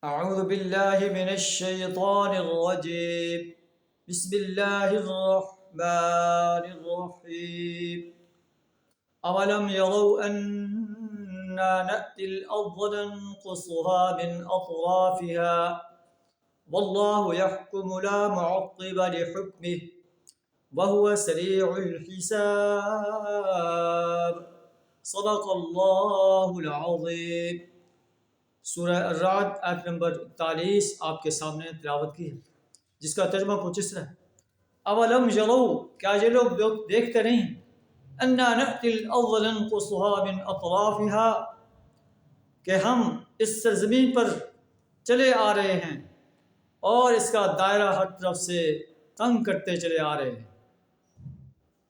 أعوذ بالله من الشيطان الرجيم. بسم الله الرحمن الرحيم. أولم يروا أنا نأتي الأرض ننقصها من أطرافها والله يحكم لا معقب لحكمه وهو سريع الحساب. صدق الله العظيم. سورہ الرعد آیت نمبر 41 آپ کے سامنے تلاوت کی ہے، جس کا ترجمہ کچھ اس طرح ہے: اولم یرو، کیا یہ لوگ دیکھتے نہیں انا نأتی الارض ننقصها من اطرافها، کہ ہم اس سرزمین پر چلے آ رہے ہیں اور اس کا دائرہ ہر طرف سے تنگ کرتے چلے آ رہے ہیں۔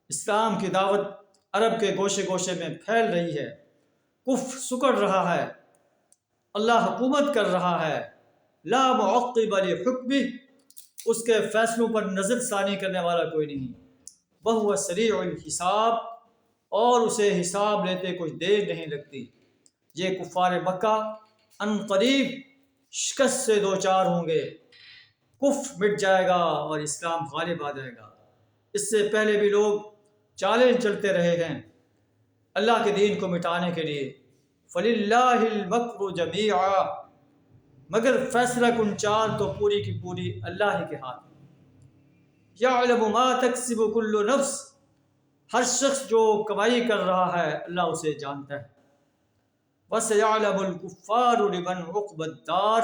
اسلام کی دعوت عرب کے گوشے گوشے میں پھیل رہی ہے، کفر سکڑ رہا ہے، اللہ حکومت کر رہا ہے، لا معقب لحکمہ، اس کے فیصلوں پر نظر ثانی کرنے والا کوئی نہیں، وہو سریع الحساب، اور اسے حساب لیتے کچھ دیر نہیں لگتی۔ یہ کفار مکہ ان قریب شکست سے دوچار ہوں گے، کفر مٹ جائے گا اور اسلام غالب آ جائے گا۔ اس سے پہلے بھی لوگ چالیں چلتے رہے ہیں اللہ کے دین کو مٹانے کے لیے۔ فَلِلَّهِ الْمَكْرُ جَمِيعًا، مگر فیصلہ کن چال تو پوری کی پوری اللہ ہی کے ہاتھ میں۔ يَعْلَمُ مَا تَكْسِبُ كُلُّ نَفْسٍ، ہر شخص جو کمائی کر رہا ہے اللہ اسے جانتا ہے۔ وَسَيَعْلَمُ الْكُفَّارُ لِمَنْ عُقْبَى الدَّارِ،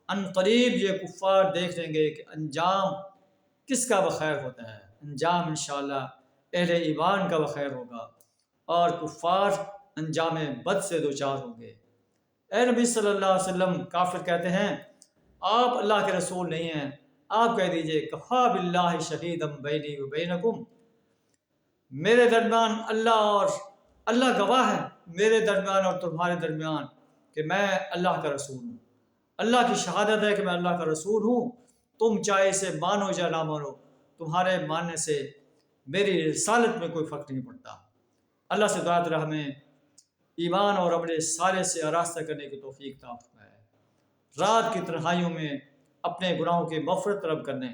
ان قریب یہ کفار دیکھ لیں گے کہ انجام کس کا بخیر ہوتا ہے۔ انجام انشاءاللہ اہل ایمان کا بخیر ہوگا اور کفار انجام بد سے دوچار ہوں گے۔ اے نبی صلی اللہ علیہ وسلم، کافر کہتے ہیں آپ اللہ کے رسول نہیں ہیں، آپ کہہ دیجئے کفا باللہ شہیدم بینی و بینکم، میرے درمیان اللہ گواہ ہے، میرے درمیان اور تمہارے درمیان، کہ میں اللہ کا رسول ہوں۔ اللہ کی شہادت ہے کہ میں اللہ کا رسول ہوں، تم چاہے اسے مانو یا نہ مانو، تمہارے ماننے سے میری رسالت میں کوئی فرق نہیں پڑتا۔ اللہ سے دعا کریں ہمیں ایمان اور عمل صالح سے آراستہ کرنے کی توفیق عطا فرمائے۔ رات کی تنہائیوں میں اپنے گناہوں کی مغفرت طلب کرنے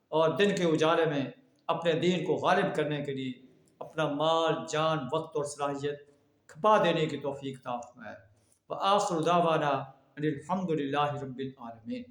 اور دن کے اجالے میں اپنے دین کو غالب کرنے کے لیے اپنا مال، جان، وقت اور صلاحیت کھپا دینے کی توفیق عطا فرمائے۔ وآخر دعوانا ان الحمد للہ رب العالمین۔